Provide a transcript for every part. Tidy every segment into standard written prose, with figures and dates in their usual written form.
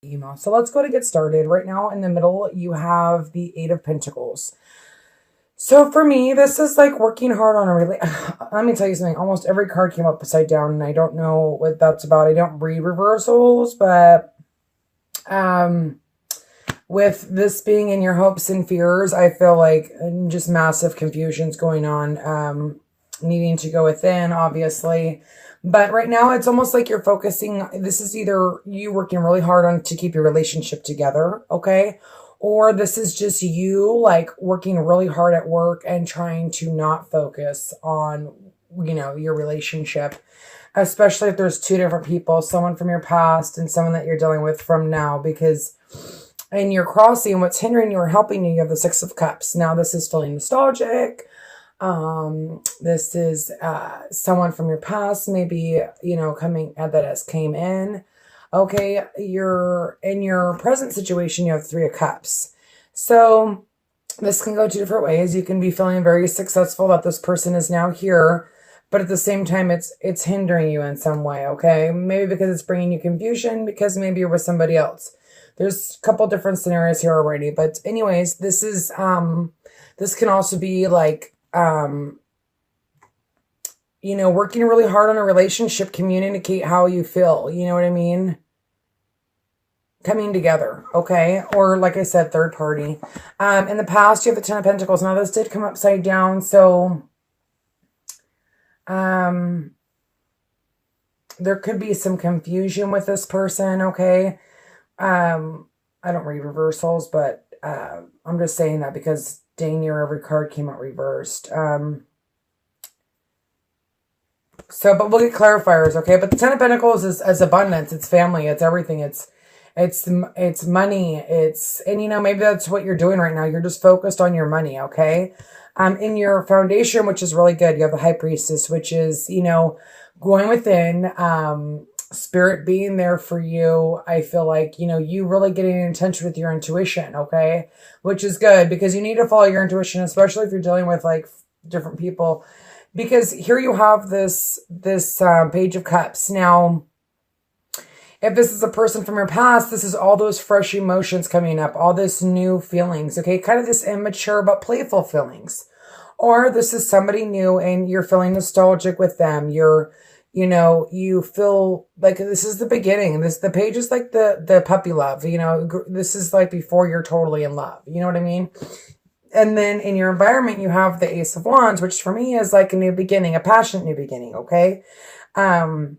email. So let's go to get started. Right now in the middle, you have the Eight of Pentacles. So for me, this is like working hard on let me tell you something. Almost every card came up upside down, and I don't know what that's about. I don't read reversals, but with this being in your hopes and fears, I feel like just massive confusions going on, needing to go within, obviously. But right now, it's almost like you're focusing. This is either you working really hard on to keep your relationship together, okay? Or this is just you like working really hard at work and trying to not focus on, your relationship, especially if there's two different people, someone from your past and someone that you're dealing with from now, because in your crossing, what's hindering you or helping you, you have the Six of Cups. Now, this is feeling nostalgic. This is someone from your past, maybe, coming that has came in. Okay, you're in your present situation, you have Three of Cups. So this can go two different ways. You can be feeling very successful that this person is now here, but at the same time, it's hindering you in some way, okay? Maybe because it's bringing you confusion, because maybe you're with somebody else. There's a couple different scenarios here already, but anyways, this is, this can also be like, working really hard on a relationship, communicate how you feel, you know what I mean? Coming together, okay? Or like I said, third party. In the past, you have the Ten of Pentacles. Now this did come upside down, so there could be some confusion with this person, okay? I don't read reversals, but I'm just saying that because dang near every card came out reversed. But we'll get clarifiers, okay? But the Ten of Pentacles is abundance. It's family. It's everything. It's money. And maybe that's what you're doing right now. You're just focused on your money, okay? In your foundation, which is really good, you have the High Priestess, which is, going within, spirit being there for you. I feel like, you really getting in touch with your intuition, okay? Which is good because you need to follow your intuition, especially if you're dealing with like different people. Because here you have this Page of Cups. Now, if this is a person from your past, this is all those fresh emotions coming up, all this new feelings, okay? Kind of this immature but playful feelings. Or this is somebody new and you're feeling nostalgic with them. You feel like this is the beginning. The page is like the puppy love, this is like before you're totally in love. You know what I mean? And then in your environment, you have the Ace of Wands, which for me is like a new beginning, a passionate new beginning, okay? And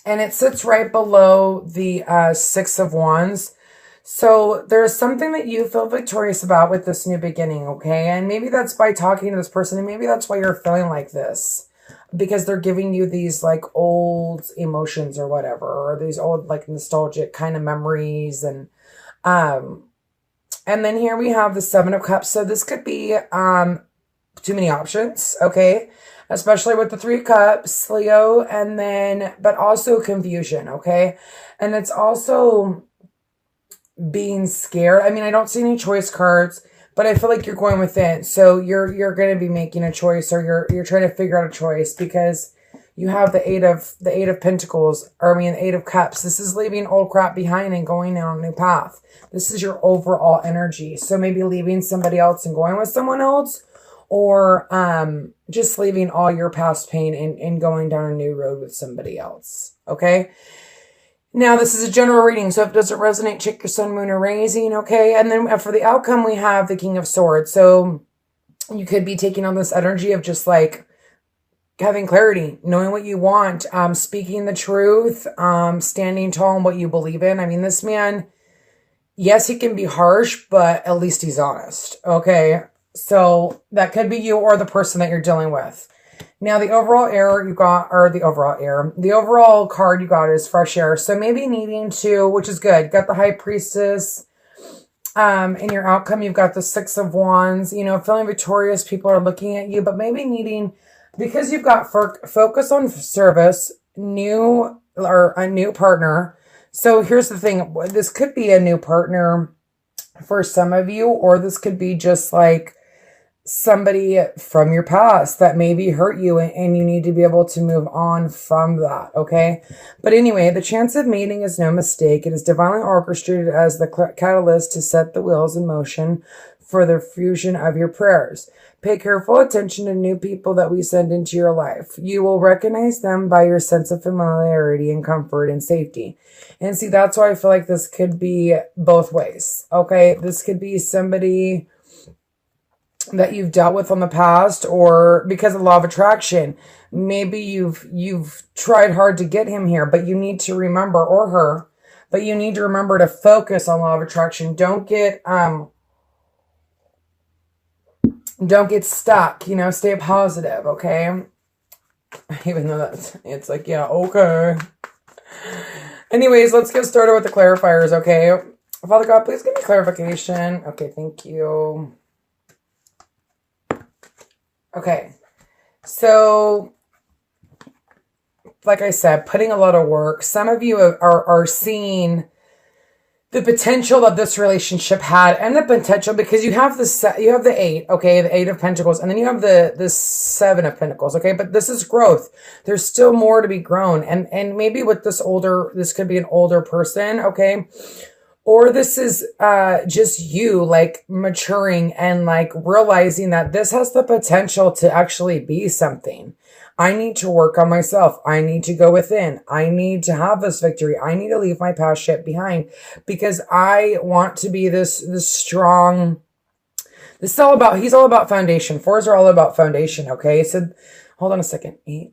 it sits right below the Six of Wands. So there's something that you feel victorious about with this new beginning, okay? And maybe that's by talking to this person, and maybe that's why you're feeling like this. Because they're giving you these like old emotions or whatever, or these old like nostalgic kind of memories. And then here we have the Seven of Cups. So this could be too many options, okay? Especially with the Three of Cups, Leo, but also confusion, okay? And it's also being scared. I mean, I don't see any choice cards, but I feel like you're going within. So you're going to be making a choice, or you're trying to figure out a choice, because you have the Eight of Pentacles, the Eight of Cups. This is leaving old crap behind and going down a new path. This is your overall energy. So maybe leaving somebody else and going with someone else, or just leaving all your past pain and going down a new road with somebody else. Okay. Now, this is a general reading, so if it doesn't resonate, check your sun, moon, or rising, okay? And then for the outcome, we have the King of Swords. So you could be taking on this energy of just like having clarity, knowing what you want, speaking the truth, standing tall in what you believe in. I mean, this man, yes, he can be harsh, but at least he's honest, okay? So that could be you or the person that you're dealing with. Now, the overall card you got is fresh air. So maybe needing to, which is good. Got the High Priestess. In your outcome, you've got the Six of Wands. Feeling victorious. People are looking at you, but maybe needing, because you've got focus on service, a new partner. So here's the thing. This could be a new partner for some of you, or this could be just like, somebody from your past that maybe hurt you, and you need to be able to move on from that, okay? But anyway, the chance of meeting is no mistake. It is divinely orchestrated as the catalyst to set the wheels in motion for the fusion of your prayers. Pay careful attention to new people that we send into your life. You will recognize them by your sense of familiarity and comfort and safety. And see, that's why I feel like this could be both ways, okay? This could be somebody that you've dealt with in the past, or because of law of attraction, maybe you've tried hard to get him here, but you need to remember, or her, but you need to remember to focus on law of attraction. Don't get stuck, stay positive, okay? Even though it's like, yeah, okay. Anyways, let's get started with the clarifiers, okay? Father God, please give me clarification. Okay, thank you. Okay, so like I said, putting a lot of work. Some of you are seeing the potential that this relationship had, and the potential, because you have the 8, okay, the 8 of Pentacles, and then you have the 7 of Pentacles, okay, but this is growth. There's still more to be grown, and maybe with this could be an older person, okay, or this is just you, like, maturing and, like, realizing that this has the potential to actually be something. I need to work on myself. I need to go within. I need to have this victory. I need to leave my past shit behind, because I want to be this strong. This is he's all about foundation. 4s are all about foundation, okay? So hold on a second. 8.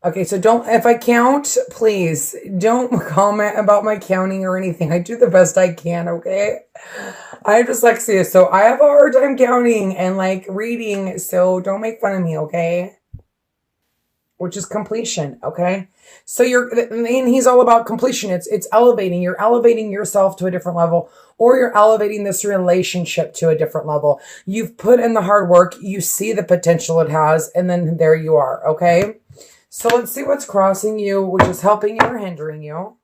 Okay, so if I count, please don't comment about my counting or anything. I do the best I can, okay? I have dyslexia, so I have a hard time counting and, like, reading, so don't make fun of me, okay? Which is completion, okay? So and he's all about completion. It's elevating. You're elevating yourself to a different level, or you're elevating this relationship to a different level. You've put in the hard work. You see the potential it has, and then there you are, okay? So let's see what's crossing you, which is helping you or hindering you.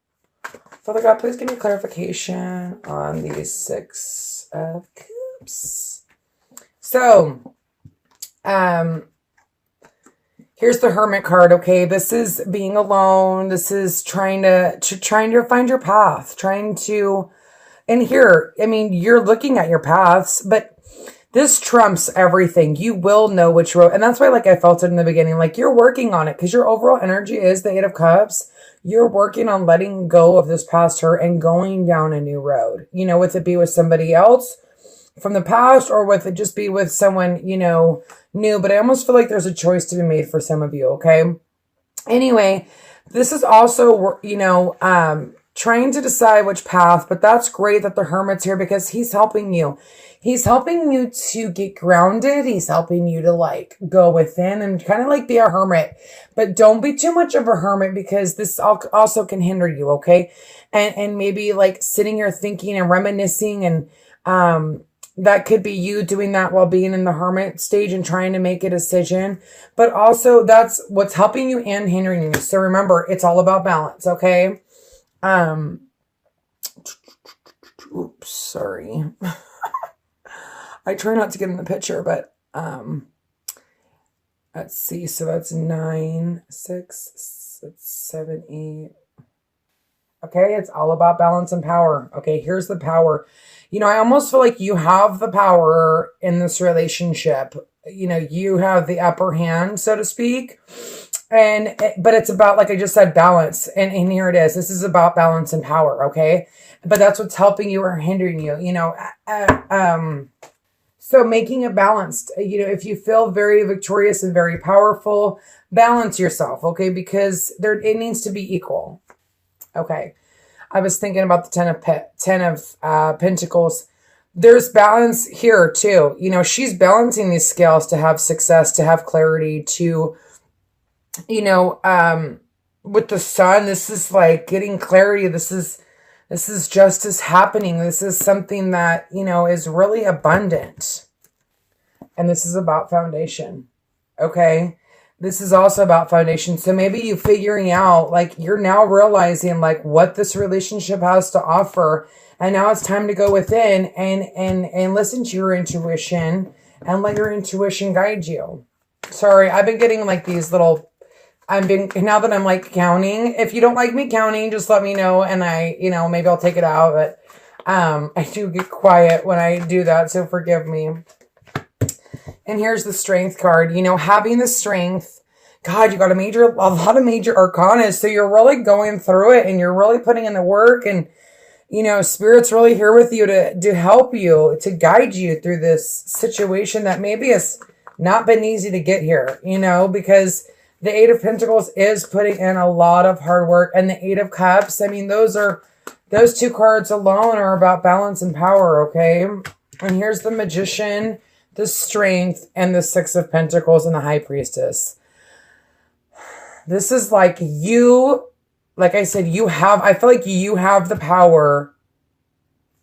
Father God, please give me clarification on these 6 of Cups. So, here's the Hermit card, okay? This is being alone. This is trying to find your path, and here, I mean, you're looking at your paths, but this trumps everything. You will know which road. And that's why, like, I felt it in the beginning, like, you're working on it, because your overall energy is the 8 of Cups. You're working on letting go of this past hurt and going down a new road, with it be with somebody else from the past, or with it just be with someone, new. But I almost feel like there's a choice to be made for some of you, okay? Anyway, this is also, trying to decide which path, but that's great that the Hermit's here, because he's helping you. He's helping you to get grounded. He's helping you to, like, go within and kind of, like, be a hermit. But don't be too much of a hermit, because this also can hinder you, okay? And maybe, like, sitting here thinking and reminiscing, and that could be you doing that while being in the hermit stage and trying to make a decision. But also, that's what's helping you and hindering you. So remember, it's all about balance, okay? Oops, sorry. I try not to get in the picture, but, let's see. So that's 9, 6, that's 7, 8. Okay. It's all about balance and power. Okay. Here's the power. I almost feel like you have the power in this relationship. You have the upper hand, so to speak. But it's about, like I just said, balance. And here it is. This is about balance and power. Okay. But that's what's helping you or hindering you, so making it balanced, if you feel very victorious and very powerful, balance yourself. Okay. Because it needs to be equal. Okay. I was thinking about the 10 of Pentacles. There's balance here too. She's balancing these scales to have success, to have clarity, to, with the Sun, this is like getting clarity. This is justice happening. This is something that, is really abundant. And this is about foundation. Okay. This is also about foundation. So maybe you figuring out, like, you're now realizing, like, what this relationship has to offer. And now it's time to go within and listen to your intuition and let your intuition guide you. Sorry, I've been getting like these little, now that I'm like counting, if you don't like me counting, just let me know and maybe I'll take it out, but I do get quiet when I do that, so forgive me. And here's the strength card. Having the strength, God, you got a lot of major arcana, so you're really going through it and you're really putting in the work, and Spirit's really here with you to help you, to guide you through this situation that maybe has not been easy to get here, because the Eight of Pentacles is putting in a lot of hard work, and the Eight of Cups, those two cards alone are about balance and power, okay? And here's the Magician, the Strength, and the Six of Pentacles, and the High Priestess. This is like I said, I feel like you have the power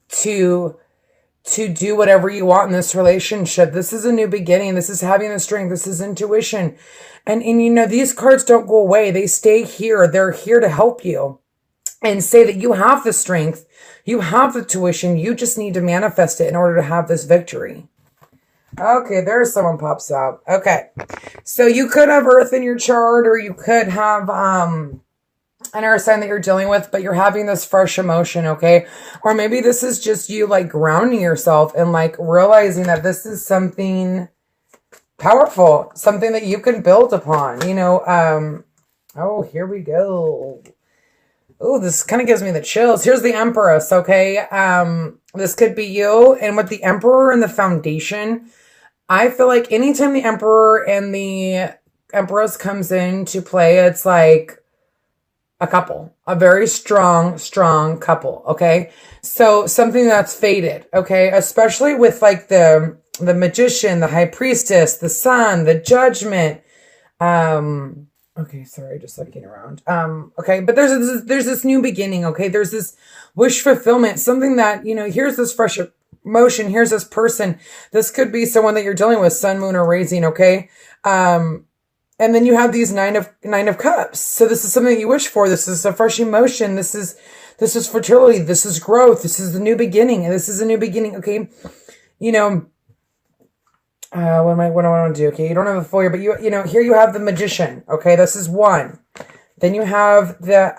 to do whatever you want in this relationship. This is a new beginning. This is having the strength. This is intuition. And these cards don't go away. They stay here. They're here to help you and say that you have the strength. You have the tuition. You just need to manifest it in order to have this victory. Okay, there's someone pops out. Okay. So you could have Earth in your chart, or you could have an air sign that you're dealing with, but you're having this fresh emotion, okay? Or maybe this is just you like grounding yourself and like realizing that this is something powerful, something that you can build upon, oh, here we go. Oh, this kind of gives me the chills. Here's the Empress, okay? This could be you. And with the Emperor and the Foundation, I feel like anytime the Emperor and the Empress comes into play, it's like a couple, a very strong couple, okay? So something that's faded, okay? Especially with like the Magician, the High Priestess, the Sun, the Judgment. Okay, sorry, just looking around. Okay, but there's this new beginning, okay? There's this wish fulfillment, something that, here's this fresh emotion, here's this person. This could be someone that you're dealing with, Sun, Moon, or Rising, okay? And then you have these nine of Cups. So this is something you wish for. This is a fresh emotion. This is fertility. This is growth. This is the new beginning. And this is a new beginning, okay? What do I want to do? Okay, you don't have a full year, but here you have the Magician. Okay, this is 1. Then you have the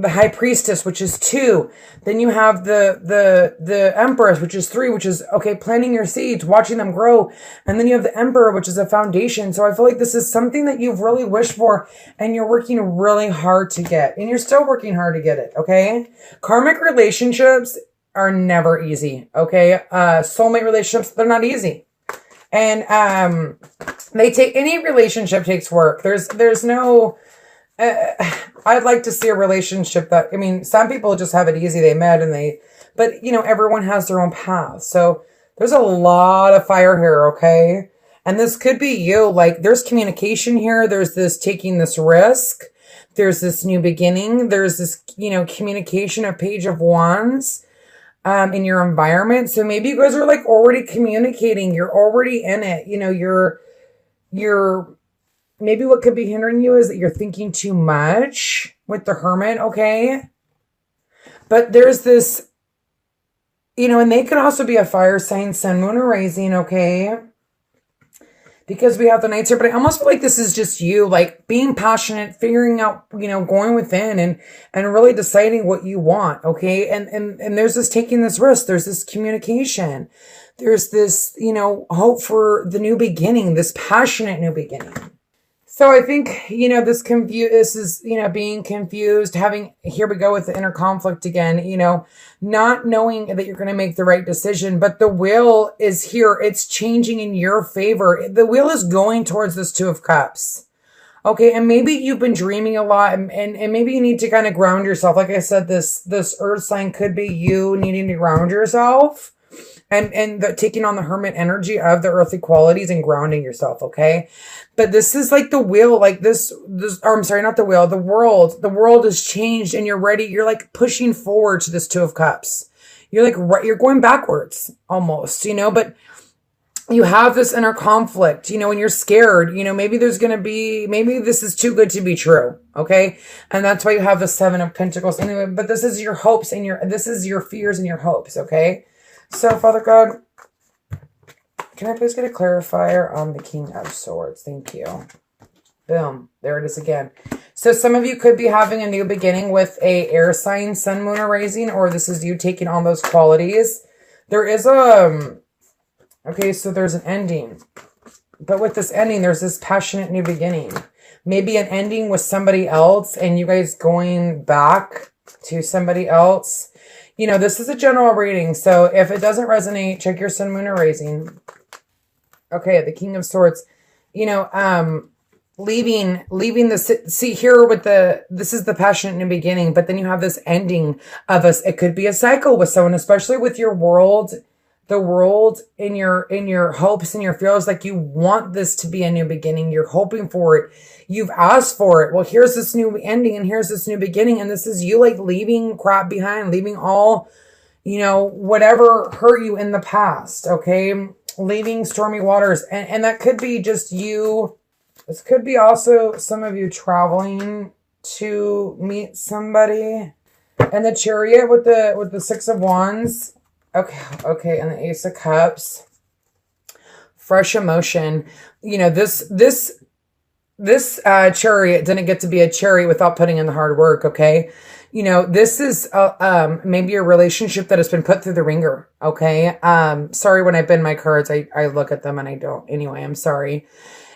High Priestess, which is 2. Then you have the Empress, which is 3, which is, okay, planting your seeds, watching them grow. And then you have the Emperor, which is a foundation. So I feel like this is something that you've really wished for and you're working really hard to get. And you're still working hard to get it, okay? Karmic relationships are never easy, okay? Soulmate relationships, they're not easy. And any relationship takes work. There's no... I'd like to see a relationship that, some people just have it easy. They met but everyone has their own path. So there's a lot of fire here, okay? And this could be you. Like, there's communication here. There's this taking this risk. There's this new beginning. There's this, communication, a Page of Wands, in your environment. So maybe you guys are like already communicating. You're already in it. You're maybe what could be hindering you is that you're thinking too much with the Hermit, okay? But there's this, and they could also be a fire sign, Sun, Moon, or Rising, okay? Because we have the Knights here, but I almost feel like this is just you, like being passionate, figuring out, going within and really deciding what you want, okay? And there's this taking this risk. There's this communication. There's this, hope for the new beginning, this passionate new beginning. So I think, this is, being confused, here we go with the inner conflict again, not knowing that you're going to make the right decision, but the wheel is here. It's changing in your favor. The wheel is going towards this Two of Cups. Okay. And maybe you've been dreaming a lot and maybe you need to kind of ground yourself. Like I said, this earth sign could be you needing to ground yourself. And taking on the Hermit energy of the earthly qualities and grounding yourself, okay? But this is like the wheel, like I'm sorry, not the wheel, the world. The world has changed and you're ready. You're like pushing forward to this Two of Cups. You're going backwards almost, but you have this inner conflict, and you're scared, maybe maybe this is too good to be true, okay? And that's why you have the Seven of Pentacles anyway, but this is your hopes and this is your fears and your hopes, okay? So, Father God, Can I please get a clarifier on the King of Swords? Thank you. Boom. There it is again. So some of you could be having a new beginning with a air sign, sun, moon, or rising, or this is you taking on those qualities. There is okay, so there's an ending. But with this ending, there's this passionate new beginning. Maybe an ending with somebody else and you guys going back to somebody else. You know, this is a general reading. So if it doesn't resonate, check your sun, moon, or rising. Okay, the King of Swords. You know, leaving the, see here with this is the passionate new beginning, but then you have this ending of us. It could be a cycle with someone, especially with your world, the world in your hopes and your fears. Like you want this to be a new beginning. You're hoping for it. You've asked for it. Well, here's this new ending and here's this new beginning. And this is you like leaving crap behind, leaving all, you know, whatever hurt you in the past. Okay. Leaving stormy waters. And that could be just you. This could be also some of you traveling to meet somebody. And the Chariot with the Six of Wands. Okay, and the Ace of Cups. Fresh emotion. You know, this Chariot didn't get to be a chariot without putting in the hard work, okay? You know, this is maybe a relationship that has been put through the ringer, okay? Sorry, when I bend my cards, I look at them and I don't. Anyway, I'm sorry.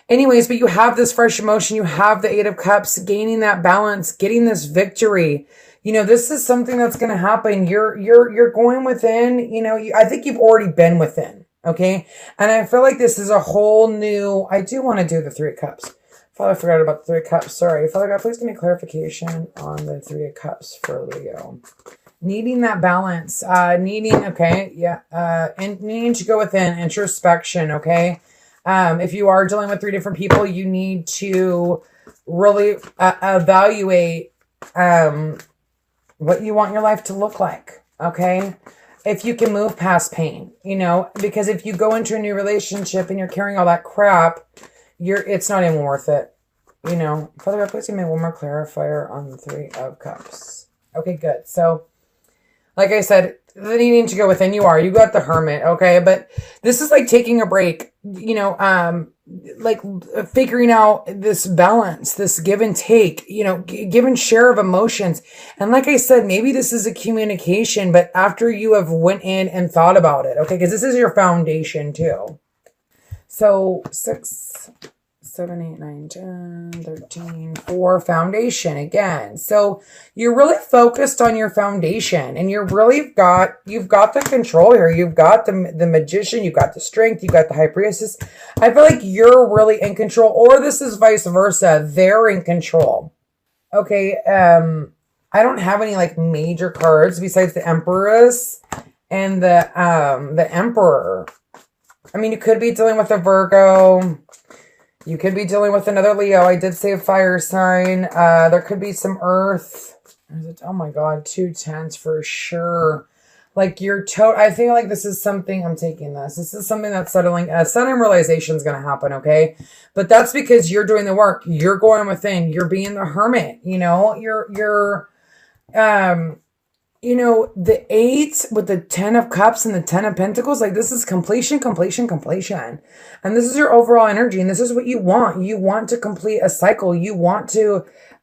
Anyways, but you have this fresh emotion. You have the Eight of Cups, gaining that balance, getting this victory. You know, this is something that's going to happen. You're going within, you know, I think you've already been within, okay? And I feel like this is a whole new, I do want to do the Three of Cups. Father, I forgot about the Three of Cups. Sorry. Father God, please give me clarification on the Three of Cups for Leo. Needing that balance, and needing to go within introspection, okay? If you are dealing with 3 different people, you need to really evaluate what you want your life to look like, okay? If you can move past pain, you know, because if you go into a new relationship and you're carrying all that crap, it's not even worth it, you know. Father God, please give me one more clarifier on the Three of Cups. Okay, good. So, like I said, the needing to go within, you got the Hermit, okay? But this is like taking a break, you know, like figuring out this balance, this give and take, you know, give and share of emotions. And like I said, maybe this is a communication, but after you have went in and thought about it, okay? Because this is your foundation too. So 6, 7, 8, 9, 10, 13, 4, foundation again. So you're really focused on your foundation and you've got the control here. You've got the Magician, you've got the Strength, you've got the High Priestess. I feel like you're really in control, or this is vice versa. They're in control. Okay. I don't have any like major cards besides the Empress and the Emperor. I mean, you could be dealing with a Virgo. You could be dealing with another Leo. I did say a fire sign. There could be some earth. Oh my God, 2 10s for sure. Like I feel like this is something, I'm taking this. This is something that's settling. Sudden realization is going to happen, okay? But that's because you're doing the work. You're going within. You're being the hermit, you know? You know, the 8 with the 10 of Cups and the 10 of Pentacles, like this is completion. And this is your overall energy. And this is what you want. You want to complete a cycle.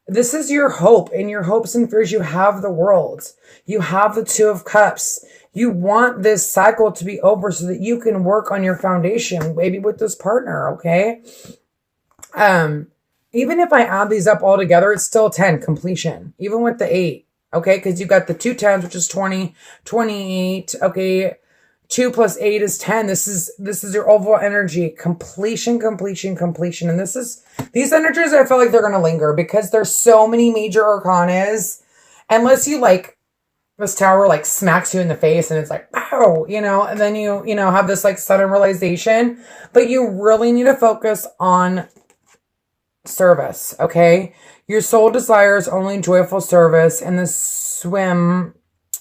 This is your hope. In your hopes and fears, you have the World. You have the 2 of Cups. You want this cycle to be over so that you can work on your foundation, maybe with this partner, okay? Even if I add these up all together, it's still 10, completion, even with the 8. Okay, because you've got the 2 10s, which is 20, 28. Okay, 2 plus 8 is 10. This is your overall energy. Completion. And these energies, I feel like they're going to linger because there's so many major arcanas. Unless you like, this tower like smacks you in the face and it's like, wow, you know, and then you have this like sudden realization. But you really need to focus on service, okay? Your soul desires only joyful service and to swim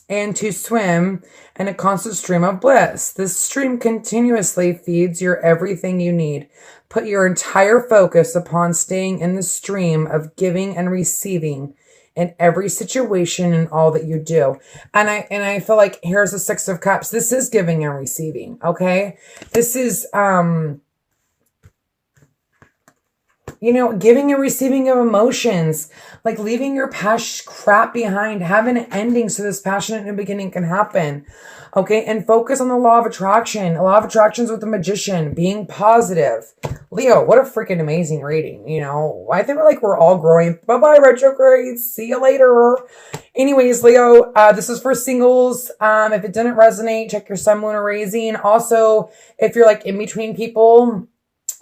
in a constant stream of bliss. This stream continuously feeds your everything you need. Put your entire focus upon staying in the stream of giving and receiving in every situation and all that you do. And I feel like here's the Six of Cups. This is giving and receiving, okay? This is, you know, giving and receiving of emotions, like leaving your past crap behind, having an ending so this passionate new beginning can happen. Okay. And focus on the law of attraction. A law of attractions with the Magician, being positive. Leo, what a freaking amazing reading. You know, I think we're all growing. Bye-bye, retrogrades. See you later. Anyways, Leo, this is for singles. If it didn't resonate, check your sun, moon, or rising. Also, if you're like in between people,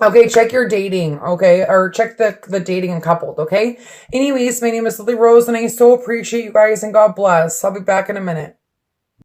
okay, check your dating, okay? Or check the dating and coupled, okay? Anyways, my name is Lily Rose, and I so appreciate you guys, and God bless. I'll be back in a minute.